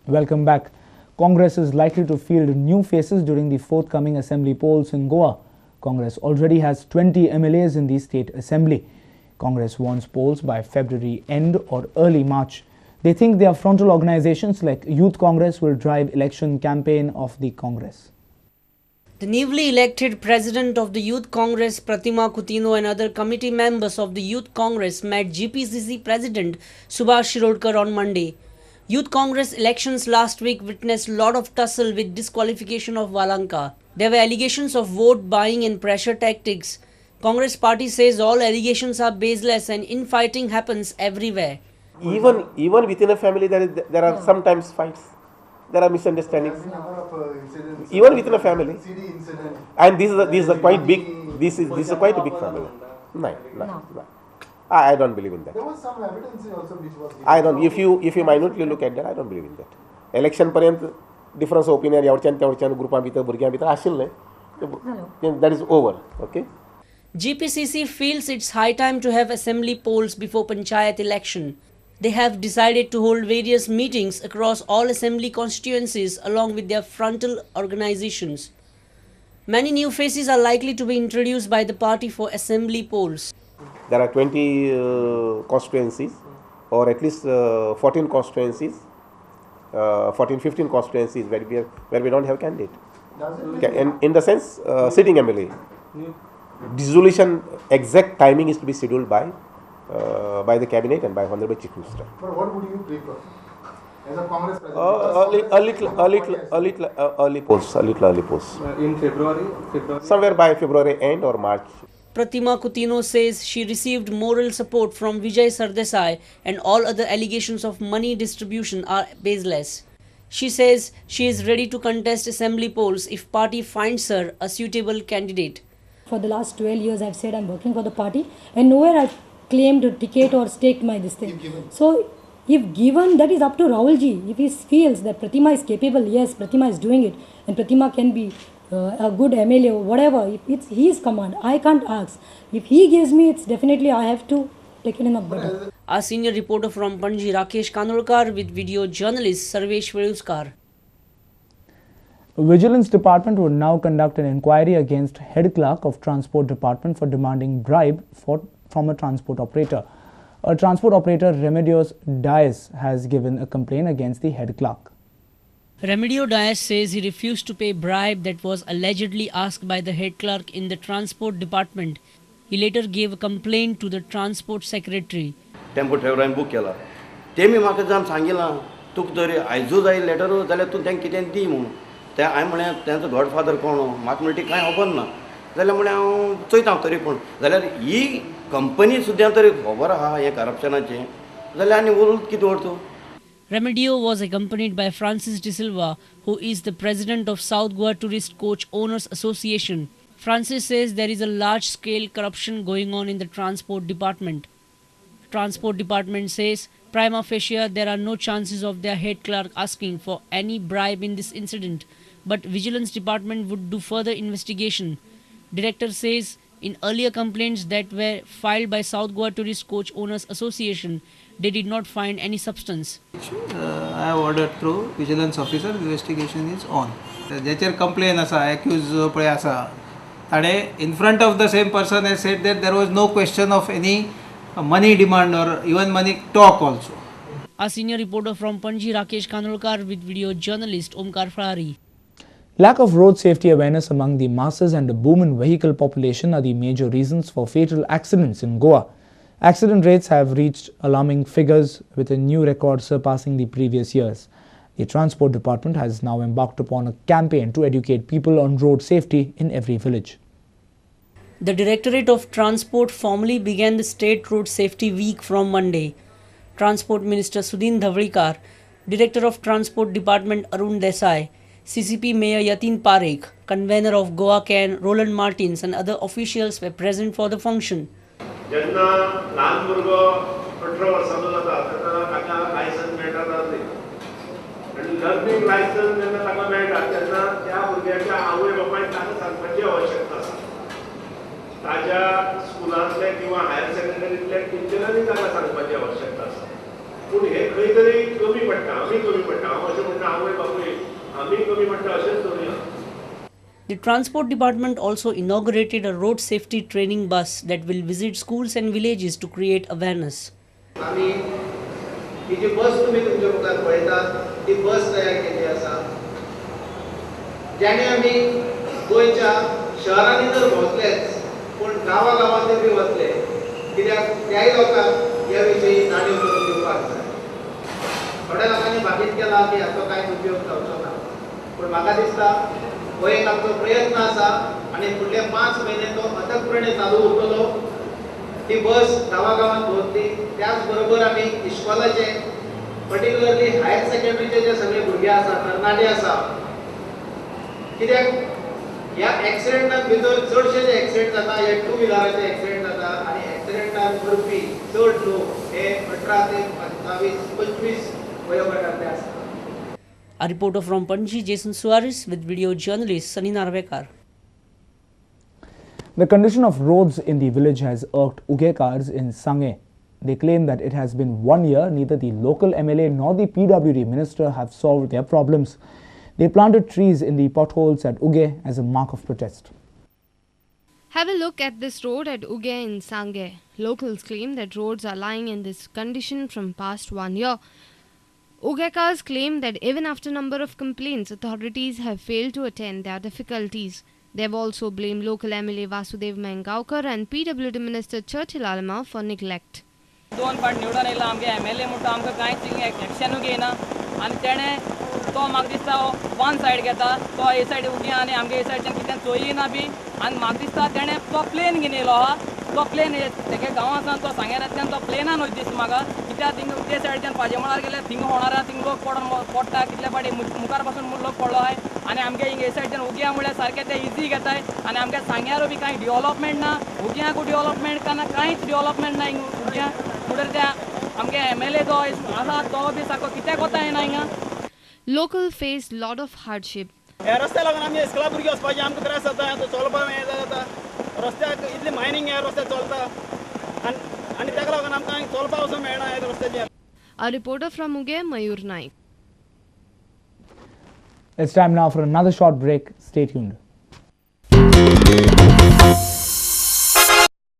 Welcome back. Congress is likely to field new faces during the forthcoming assembly polls in Goa. Congress already has 20 MLAs in the state assembly. Congress wants polls by February end or early March. They think their frontal organizations like Youth Congress will drive election campaign of the Congress. The newly elected president of the Youth Congress, Pratima Coutinho, and other committee members of the Youth Congress met GPCC President Subhash Shirodkar on Monday. Youth Congress elections last week witnessed a lot of tussle with disqualification of Valanka. There were allegations of vote buying and pressure tactics. Congress party says all allegations are baseless and infighting happens everywhere. Even within a family there are sometimes fights. There are misunderstandings. Even within a family. And this is a quite big. This is a quite a big family. No. I don't believe in that. There was some evidence also which was. I don't. If you minutely look at that, I don't believe in that. Election पर्यंत difference of opinion यावरच्यान ग्रुपां भितर भुरग्यां भितर आशिल्लें. That is over. Okay. GPCC feels it's high time to have assembly polls before Panchayat election. They have decided to hold various meetings across all assembly constituencies along with their frontal organizations. Many new faces are likely to be introduced by the party for assembly polls. There are 20 constituencies, or at least 14 constituencies, 15 constituencies where we don't have candidate. In the sense, sitting MLA. Dissolution exact timing is to be scheduled by the cabinet and by Honorable Chief Minister. But what would you prefer as a Congress president? A little early polls. In February? Somewhere by February end or March. Pratima Coutinho says she received moral support from Vijay Sardesai and all other allegations of money distribution are baseless. She says she is ready to contest assembly polls if party finds her a suitable candidate. For the last 12 years I've said I'm working for the party and nowhere I've claimed a ticket or staked my this thing. So if given, that is up to Rahulji. If he feels that Pratima is capable, yes, Pratima is doing it and Pratima can be a good MLA or whatever, if it's his command, I can't ask. If he gives me, it's definitely I have to take him up better. Our senior reporter from Panji, Rakesh Kanolkar, with video journalist Sarvesh Veluskar. Vigilance Department would now conduct an inquiry against head clerk of Transport Department for demanding bribe from a transport operator. A transport operator, Remedios Dias, has given a complaint against the head clerk. Remedio Dias says he refused to pay bribe that was allegedly asked by the head clerk in the Transport Department. He later gave a complaint to the Transport Secretary. Tempo driver book केला. ते मी म्हाका जावन सांगिलां तुक जर आयजू जाय letter जाल्यार तूं तेंका कितें दी म्हणून. ते हांवें म्हळें तेंचो गॉडफादर कोण म्हाका म्हणटा कांय खबर ना. जाल्यार म्हळें हांव चोयता तरी पूण जाल्यार ही कंपनी सुद्दां तरी खबर आहा हे करप्शनाचें जाल्यार आनी उलट कितें व्हरतू. Remedio was accompanied by Francis De Silva, who is the president of South Goa Tourist Coach Owners Association. Francis says there is a large-scale corruption going on in the Transport Department. Transport Department says prima facie there are no chances of their head clerk asking for any bribe in this incident, but Vigilance Department would do further investigation. Director says in earlier complaints that were filed by South Goa Tourist Coach Owners Association, they did not find any substance. I have ordered through vigilance officer, investigation is on. Jecher complaint asa, accused pray asa. Tade in front of the same person has said that there was no question of any money demand or even money talk also. Our senior reporter from Panji, Rakesh Kanolkar, with video journalist Omkar Farari. Lack of road safety awareness among the masses and the boom in vehicle population are the major reasons for fatal accidents in Goa. Accident rates have reached alarming figures, with a new record surpassing the previous years. The Transport Department has now embarked upon a campaign to educate people on road safety in every village. The Directorate of Transport formally began the State Road Safety Week from Monday. Transport Minister Sudhin Dhavlikar, Director of Transport Department Arun Desai, CCP Mayor Yatin Parekh, Convener of Goa CAN Roland Martins and other officials were present for the function. जेन्ना ल्हान भुरगो 18 वर्सांचो जाता तेन्ना ताका licence मेळटा जातली आनी लर्निंग लायसन्स जेन्ना ताका मेळटा तेन्ना त्या भुरग्याच्या आवय बापायन ताका सांगपाची आवश्यकता आसा. ताज्या स्कुलांतले किंवा हायर सेकंडरींतल्या टिचरांनी ताका सांगपाची आवश्यकता आसा. पूण हे खंय तरी कमी पडटा. पडटा आमी कमी पडटा हांव अशें म्हणटा आवय बापूय आमी कमी पडटा अशेंच धरुया. The Transport Department also inaugurated a road safety training bus that will visit schools and villages to create awareness. आमी ही जी बस तुम्ही तुमच्या मुखार पळयतात ती बस तयार केली आसा ज्याने आमी गोंयच्या शहरांनी तर भोंवतलेच पूण गांवागांवांनी बी वतले कित्याक त्याय लोकांक ह्या विशयी जाणीव करून दिवपाक जाय. थोड्या लोकांनी भाकीत केला की हाचो कांयच उपयोग जावचो ना पूण म्हाका दिसता हो एक आमचो प्रयत्न आसा आनी फुडले 5 म्हयने तो अथकपणे चालू उरतलो. ही बस गांवागांवांत भोंवतली त्याच बरोबर आमी इस्कॉलाचे पर्टिक्युलरली हायर सेकंडरीचे जे सगळे भुरगे आसा तरणाटे आसा कित्याक ह्या एक्सिडेंटान भितर चडशे जे एक्सिडेंट जाता हे 2 व्हिलराचे एक्सिडेंट जाता आनी एक्सिडेंटान मरपी चड लोक हे 18 ते 22-25 वयोगटांतले आसता. A reporter from Panji, Jason Suarez, with video journalist Sunny Narvekar. The condition of roads in the village has irked Ugekars in Sange. They claim that it has been 1 year, neither the local MLA nor the PWD minister have solved their problems. They planted trees in the potholes at Uge as a mark of protest. Have a look at this road at Uge in Sange. Locals claim that roads are lying in this condition from past 1 year. Ugekars claim that even after a number of complaints, authorities have failed to attend their difficulties. They have also blamed local MLA Vasudev Mengaukar and PWD Minister Churchill Alma for neglect. 2 फावट निवडून येयला आमगे MLA म्हणटा आमकां कांयच एक्शनूय घेयना आनी तेणें तो म्हाका दिसता वन सायड घेता तो हे सायड उगी आनी आमगे हे सायडच्यान कितें चोयना बी आनी म्हाका दिसता तेणें तो प्लेन घेवन येयलो आहा तो प्लेन तेगे गांवांतल्यान तो सांगेरांतल्यान तो प्लेनान वयता दिसता म्हाका कित्याक थिंग ते सायडच्यान पाजेमळार गेल्यार थिंग होणारा थिंग लोक पडटा कितले फाटी मुखार पासून लोक पडलो आहाय आनी आमगे हिंग हे सायडच्यान उग्या म्हळ्यार सारकें ते इजी घेताय आनी आमगे सांग्यारो बी कांय डेवलपमेंट ना उग्यांकू डेवलपमेंट ना कांयच डेवलपमेंट ना हिंग उग्या फुडें त्या आमगे MLA जो आसा तो बी सारको कित्याक कोता येना हिंगा. Local faced lot of hardship. ह्या रस्त्या लागून आमी इस्कॉला भुरगीं वचपाचें आमकां त्रास जाता तो चलपाक हें जाता रस्त्याक इतली मायनिंग ह्या रस्त्याक चलता आनी ताका लागून आमकां चलपाक वचूंक मेळना ह्या रस्त्याचेर. A reporter from Uge, Mayur Naik. It's time now for another short break. Stay tuned.